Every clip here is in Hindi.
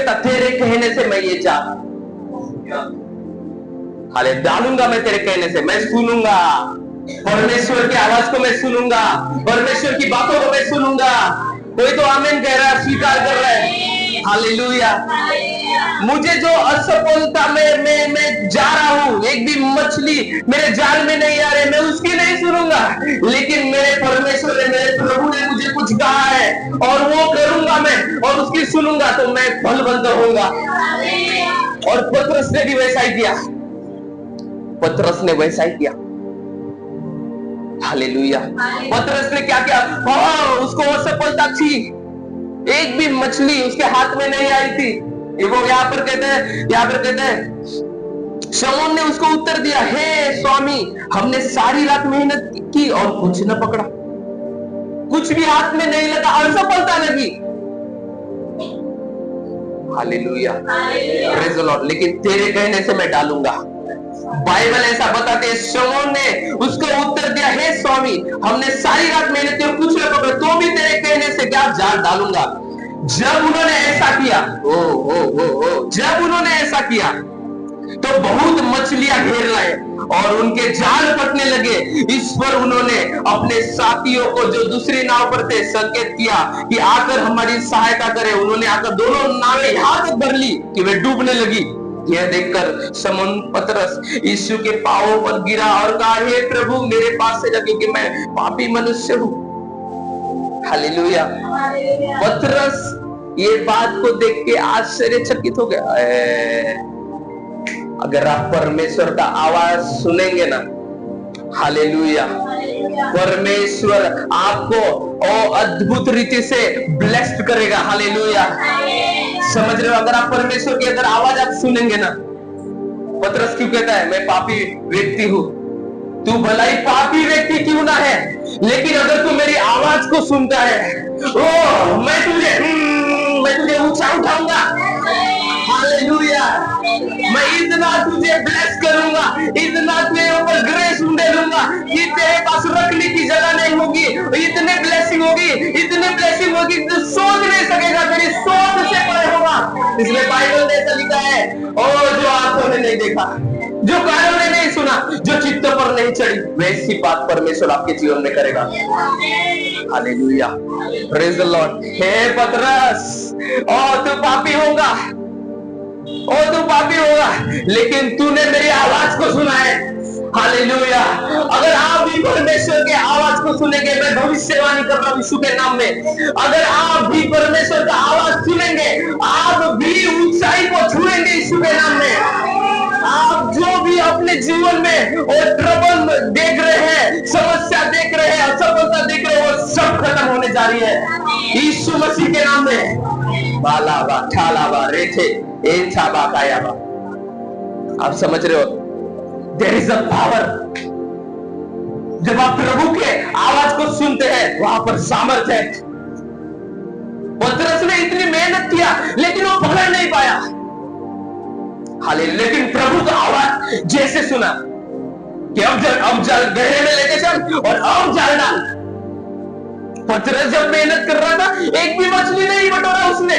कहता तेरे कहने से मैं ये जा हाले डालूंगा, मैं तेरे कहने से, मैं सुनूंगा परमेश्वर की आवाज को, मैं सुनूंगा परमेश्वर की बातों को, मैं सुनूंगा। कोई तो आमीन कह रहा है, स्वीकार कर रहा है। हालेलुया। मुझे जो असफलता में मैं जा रहा हूं, एक भी मछली मेरे जाल में नहीं आ रही, मैं उसकी नहीं सुनूंगा, लेकिन मेरे परमेश्वर ने, मेरे प्रभु ने मुझे कुछ कहा है और वो करूंगा मैं, और उसकी सुनूंगा तो मैं फलवंत होऊंगा। और पतरस ने भी वैसा ही किया, पतरस ने वैसा ही किया। हालेलुया। पतरस ने क्या किया? उसको असफलता थी, एक भी मछली उसके हाथ में नहीं आई थी। वो यहाँ पर कहते हैं शमौन ने उसको उत्तर दिया, हे स्वामी, हमने सारी रात मेहनत की और कुछ न पकड़ा, कुछ भी हाथ में नहीं लगा, असफलता लगी। Hallelujah, praise the Lord. लेकिन तेरे कहने से मैं डालूंगा। बाइबल ऐसा बताते हैं, शमौन ने उसको उत्तर दिया, हे स्वामी, हमने सारी रात मेहनत की और कुछ न पकड़ा, तो भी तेरे कहने से क्या जाल डालूंगा। जब उन्होंने ऐसा किया, जब उन्होंने ऐसा किया तो बहुत मछलियां घेर लाए और उनके जाल फटने लगे। इस पर उन्होंने अपने साथियों को जो दूसरी नाव पर थे संकेत किया कि आकर हमारी सहायता करें। उन्होंने आकर दोनों नावें यहां तक भर ली कि वे डूबने लगी। यह देखकर शमौन पतरस यीशु के पांवों पर गिरा और कहा, हे प्रभु, मेरे पास से जा, क्योंकि मैं पापी मनुष्य हूं। हालेलुया। पतरस ये बात को देख के आश्चर्यचकित हो गया। अगर आप परमेश्वर का आवाज सुनेंगे ना, हालेलुया, परमेश्वर आपको अद्भुत रीति से ब्लेस्ड करेगा। हालेलुया, समझ रहे हो? अगर आप परमेश्वर की अगर आवाज आप सुनेंगे ना, पतरस क्यों कहता है मैं पापी व्यक्ति हूं? तू भला ही पापी व्यक्ति क्यों ना है, लेकिन अगर तू मेरी आवाज को सुनता है, मैं तुझे ऊंचा उठाऊंगा। हालेलुया, मैं इतना तुझे ब्लेस करूंगा, इतना तेरे ऊपर ग्रेस उंडेलूंगा कि तेरे पास रखने की जगह नहीं होगी। इतने ब्लेसिंग होगी, इतने ब्लेसिंग होगी, तू सोच नहीं सकेगा, तेरी सोच से परे होगा। इसलिए बाइबल में ऐसा लिखा है, जो आंखों ने नहीं देखा, जो कानों ने नहीं सुना, जो चित्त पर नहीं चढ़ी, वैसी बात परमेश्वर आपके जीवन में करेगा। Hallelujah, praise the Lord. हे पतरस, तू पापी होगा, तू पापी होगा, लेकिन तूने मेरी आवाज को सुना है। हालेलुया। अगर आप भी परमेश्वर के आवाज को सुनेंगे, मैं भविष्यवाणी कर रहा हूं यीशु के नाम में, अगर आप भी परमेश्वर का आवाज सुनेंगे, आप भी ऊंचाई को छुएंगे यीशु के नाम में। आप जो भी अपने जीवन में और ट्रबल देख रहे हैं, समस्या देख रहे हैं, असफलता देख रहे हैं, वो सब खत्म होने जा रही है यीशु मसीह के नाम में। बालाबा ठालाबा रेठे एछाबा कायाबा। आप समझ रहे हो? There is a power. जब आप प्रभु के आवाज को सुनते हैं, वहां पर सामर्थ्य है। पतरस ने इतनी मेहनत किया, लेकिन वो पकड़ नहीं पाया। हालेलुया। लेकिन प्रभु का आवाज जैसे सुना कि अब जाल गहरे में लेके चल और अब जाल डाल। पतरस जब मेहनत कर रहा था, एक भी मछली नहीं बटोरा उसने,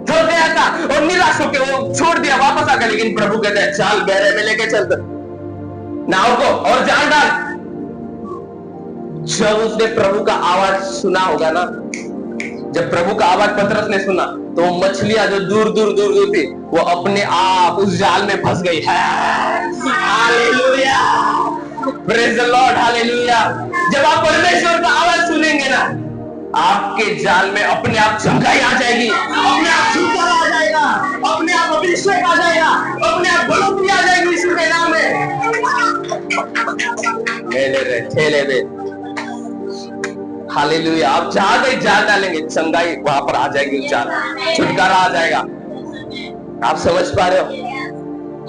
थक गया था और निराश होकर वो छोड़ दिया, वापस आ गया। लेकिन प्रभु कहते हैं चाल गहरे में लेके चल नाव को और जाल डाल। जब उसने प्रभु का आवाज सुना होगा ना, जब प्रभु का आवाज पतरस ने सुना, तो मछलियां जो दूर दूर दूर दूर थी, वो अपने आप उस जाल में फंस गई है। Hallelujah, praise the Lord, hallelujah. जब आप परमेश्वर का आवाज सुनेंगे ना, आपके जाल में अपने आप चंगाई आ जाएगी, अपने आप छुटकारा आ जाएगा, अपने आप अभिषेक आ जाएगा, अपने आप बढ़ोतरी आ जाएगी यीशु के नाम में। ठेले दे। हालेलुया। आप जहां गए जाल डालेंगे, चंगाई वहां पर आ जाएगी, जाल छुटकारा आ जाएगा। आप समझ पा रहे हो?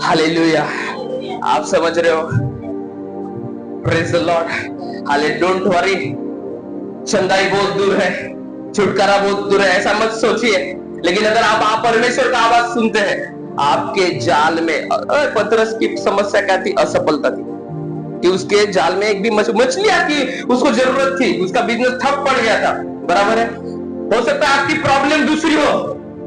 हालेलुया। आप समझ रहे हो? Praise the Lord. हाले डोंट वरी, चंगाई बहुत दूर है, छुटकारा बहुत दूर है, ऐसा मत सोचिए। लेकिन अगर आप परमेश्वर का आवाज सुनते हैं, आपके जाल में, पतरस की समस्या क्या थी? असफलता थी कि उसके जाल में एक भी मछलियां की उसको जरूरत थी, उसका बिजनेस ठप पड़ गया था। बराबर है? हो सकता है आपकी प्रॉब्लम दूसरी हो,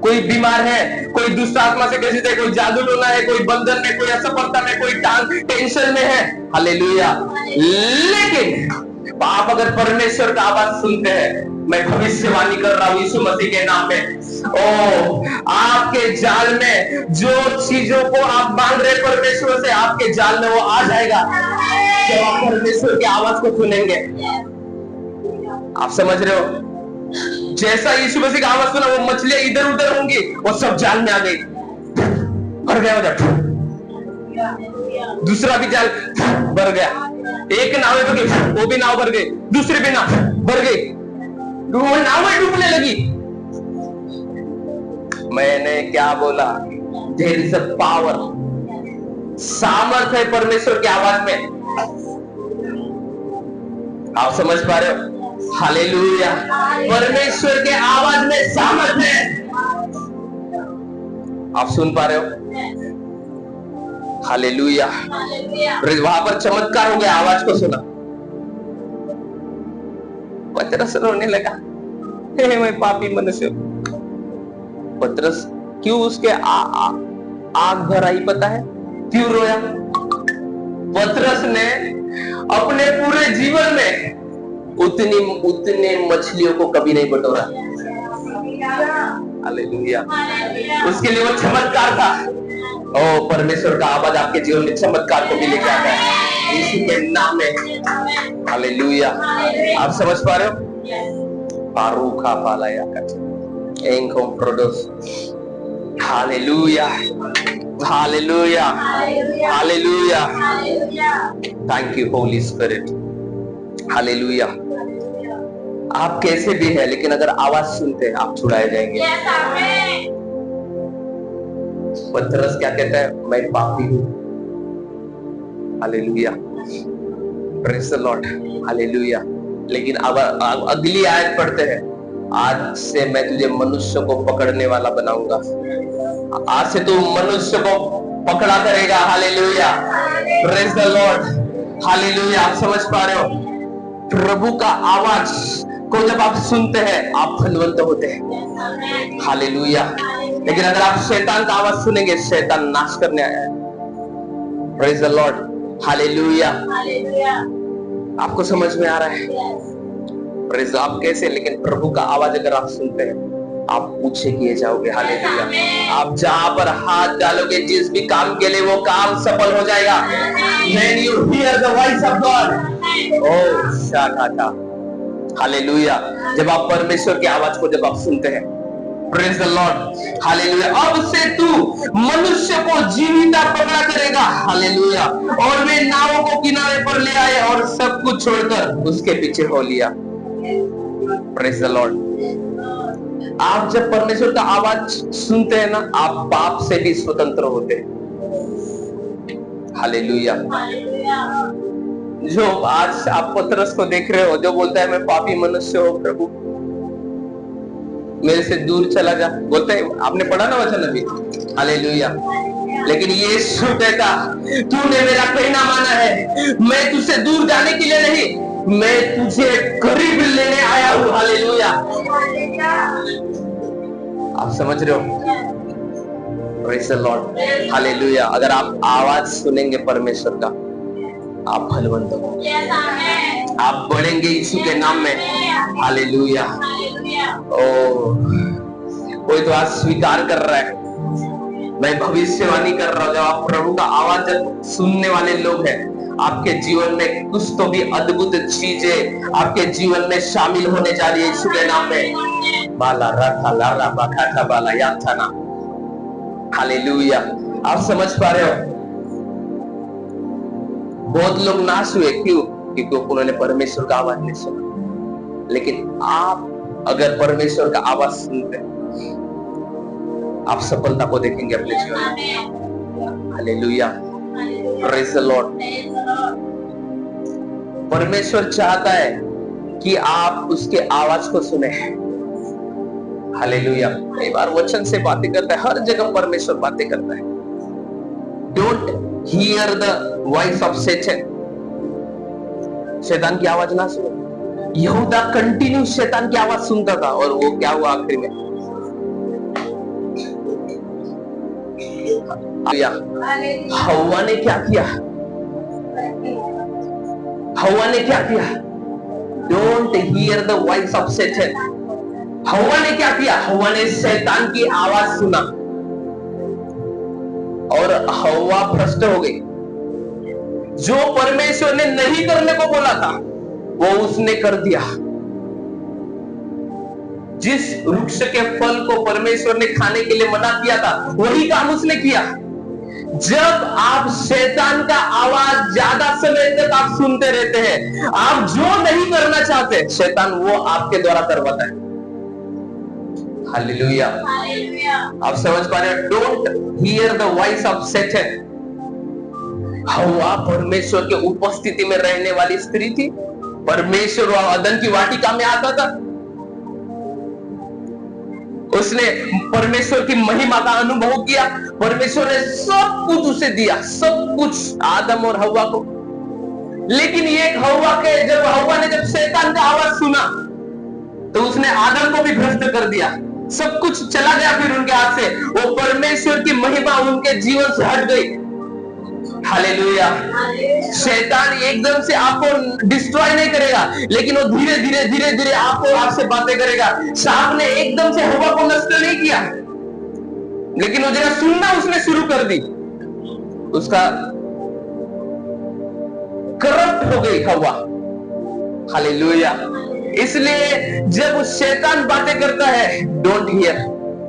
कोई बीमार है, कोई दुष्ट आत्मा से ग्रसित है, कोई जादू टोना है, कोई बंधन में, कोई असफलता में, कोई टेंशन में है, हालेलुया। लेकिन आप अगर परमेश्वर का आवाज सुनते हैं, मैं भविष्यवाणी कर रहा हूं यीशु मसीह के नाम में, ओ आपके जाल में जो चीजों को आप मांग रहे परमेश्वर से, आपके जाल में वो आ जाएगा जब आप परमेश्वर की आवाज को सुनेंगे। आप समझ रहे हो? जैसा यीशु मसीह का आवाज सुना, वो मछलियां इधर उधर होंगी, वो सब जाल में आ गई, भर गया उधर। दूसरा भी जाल भर गया, एक नाव में भर गई, वो भी नाव भर गई, दूसरी भी नाव भर गई, नाव में डूबने लगी। मैंने क्या बोला? देयर इज अ पावर, सामर्थ है परमेश्वर की आवाज में। आप समझ पा रहे हो? हालेलुया। परमेश्वर के आवाज में सामर्थ है। आप सुन पा रहे हो? हालेलुया। वहां पर चमत्कार हो गया, आवाज को सुना। पतरस रोने लगा, हे मैं पापी मनुष्य। पतरस क्यों उसके आग भर आई पता है? क्यों रोया? पतरस ने अपने पूरे जीवन में उतने मछलियों को कभी नहीं बटोरा। हालेलुया। उसके लिए वो चमत्कार था। ओ परमेश्वर का आवाज आपके जीवन में चमत्कार को भी लेके आता है यीशु के नाम में। हालेलुया। आप समझ पा रहे हो? पारूखा पालाया का एंको प्रोडोस। Hallelujah, hallelujah, hallelujah. Thank you Holy Spirit. Hallelujah. आप कैसे भी है, लेकिन अगर आवाज सुनते हैं आप छुड़ाए जाएंगे। पतरस क्या कहता है? मैं पापी हूं। Hallelujah, praise the Lord. Hallelujah. लेकिन अब अगली आयत पढ़ते हैं, आज से मैं तुझे मनुष्य को पकड़ने वाला बनाऊंगा। आज से तू मनुष्य को पकड़ा करेगा। Hallelujah, praise the Lord. Hallelujah. आप समझ पा रहे हो? प्रभु का आवाज को जब आप सुनते हैं आप फलवंत होते हैं। हालेलुया। लेकिन अगर आप शैतान का आवाज सुनेंगे, शैतान नाश करने आया है। Praise the Lord. हालेलुया। आपको समझ में आ रहा है? प्रेज़। आप कैसे? लेकिन प्रभु का आवाज अगर आप सुनते हैं आप पूछे किए जाओगे। हालेलुया। आप जहां पर हाथ डालोगे, जिस भी काम के लिए, वो काम सफल हो जाएगा। When you hear the voice of God, oh शाखा। हालेलुया। जब आप परमेश्वर की आवाज को जब आप सुनते हैं, प्रेज़ द लॉर्ड। हालेलुया। अब से तू मनुष्य को जीविता पकड़ा करेगा। हालेलुया। और वे नावों को किनारे पर ले आए और सब कुछ छोड़कर उसके पीछे हो लिया। Praise the Lord. आप जब परमेश्वर का आवाज सुनते हैं ना, आप पाप से भी स्वतंत्र होते हैं। हालेलुया। जो आज आप पतरस को देख रहे हो, जो बोलता है मैं पापी मनुष्य हूं, प्रभु मेरे से दूर चला जा, बोलते हैं। आपने पढ़ा ना वचन अभी? हालेलुया। लेकिन यीशु कहता, तूने मेरा कहना माना है, मैं तुझसे दूर जाने के लिए नहीं, मैं तुझे करीब लेने आया हूं। हालेलुया। आप समझ रहे हो? Praise the Lord. हालेलुया। अगर आप आवाज सुनेंगे परमेश्वर का, आप फलवंत होंगे, आप बढ़ेंगे यीशु के नाम में। हालेलुया। ओ कोई तो आज स्वीकार कर रहा है, मैं भविष्यवाणी कर रहा हूं। जब आप प्रभु का आवाज जब सुनने वाले लोग हैं, आपके जीवन में कुछ तो भी अद्भुत चीजें आपके जीवन में शामिल होने जा रही है यीशु के नाम में। बाला रखा लारा बखाटा बाला याथाना। हालेलुया। आप समझ पा रहे हो? बहुत लोग नाश हुए, क्यों? क्योंकि उन्होंने परमेश्वर का आवाज नहीं सुना। लेकिन आप अगर परमेश्वर का आवाज सुनते हैं, आप सफलता को देखेंगे अपने जीवन में। हालेलुया। Praise the Lord. परमेश्वर चाहता है कि आप उसके आवाज को सुने। हालेलुया। कई बार वचन से बातें करता है, हर जगह परमेश्वर बातें करता है। Don't hear the voice of Satan. शैतान की आवाज ना सुनो। यहूदा कंटिन्यू शैतान की आवाज सुनता था, और वो क्या हुआ आखिर में? हव्वा ने क्या किया? हव्वा ने क्या किया? Don't hear the voice of Satan. हव्वा ने क्या किया? हव्वा ने शैतान की आवाज सुना और हव्वा भ्रष्ट हो गई। जो परमेश्वर ने नहीं करने को बोला था वो उसने कर दिया। जिस वृक्ष के फल को परमेश्वर ने खाने के लिए मना किया था वही काम उसने किया। जब आप शैतान का आवाज ज्यादा समय तक आप सुनते रहते हैं, आप जो नहीं करना चाहते शैतान वो आपके द्वारा करवाता है। हालेलुया। आप समझ पा रहे हो? Don't hear the voice of Satan. हव्वा परमेश्वर के उपस्थिति में रहने वाली स्त्री थी। परमेश्वर अदन की वाटिका में आता था, उसने परमेश्वर की महिमा का अनुभव किया। परमेश्वर ने सब कुछ उसे दिया, सब कुछ आदम और हव्वा को। लेकिन ये हव्वा ने जब शैतान का आवाज सुना तो उसने आदम को भी भ्रष्ट कर दिया। सब कुछ चला गया फिर उनके हाथ से। वो परमेश्वर की महिमा उनके जीवन से हट गई। हालेलुया। शैतान एकदम से आपको डिस्ट्रॉय नहीं करेगा, लेकिन वो धीरे धीरे आपसे बातें करेगा। सांप ने एकदम से हव्वा को नष्ट नहीं किया, लेकिन वो जरा सुनना उसने शुरू कर दी। उसका करप्ट हो गई हव्वा। हालेलुया। इसलिए जब शैतान बातें करता है डोंट हियर,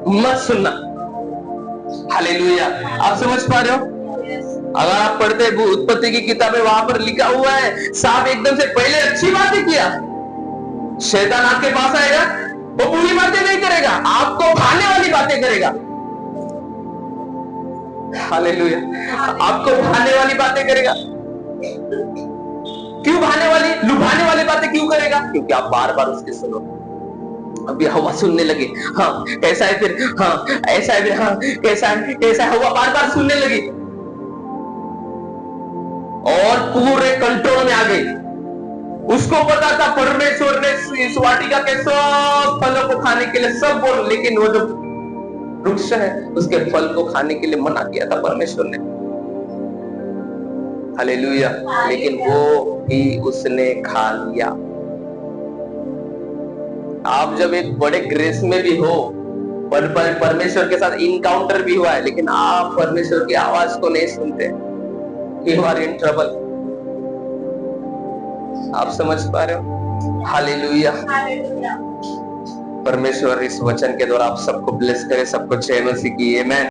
मत सुनना। हालेलुया। आप समझ पा रहे हो? अगर आप पढ़ते उत्पत्ति की किताब में, वहां पर लिखा हुआ है सांप एकदम से पहले अच्छी बातें किया। शैतान आपके पास आएगा, वो बुरी बातें नहीं करेगा, आपको भाने वाली बातें करेगा। हालेलुया। आपको भाने वाली बातें करेगा। क्यों भाने वाली, लुभाने वाली बातें क्यों करेगा? क्योंकि आप बार बार उसके सुनो। अभी हवा सुनने लगी, हाँ कैसा है, फिर हाँ ऐसा है, फिर हाँ कैसा है, कैसा है, हवा बार बार सुनने लगी और पूरे कंट्रोल में आ गई। उसको पता था परमेश्वर ने इस वाटिका के सब फलों को खाने के लिए सब बोल, लेकिन वो जो वृक्ष है उसके फल को खाने के लिए मना किया था परमेश्वर ने। हालेलुया। लेकिन वो भी उसने खा लिया। आप जब एक बड़े ग्रेस में भी हो, परमेश्वर के साथ इनकाउंटर भी हुआ है, लेकिन आप परमेश्वर की आवाज को नहीं सुनते, यू आर इन ट्रबल। आप समझ पा रहे हो? हालेलुया। परमेश्वर इस वचन के द्वारा आप सबको ब्लेस करे, सबको जय मसीह की आमीन।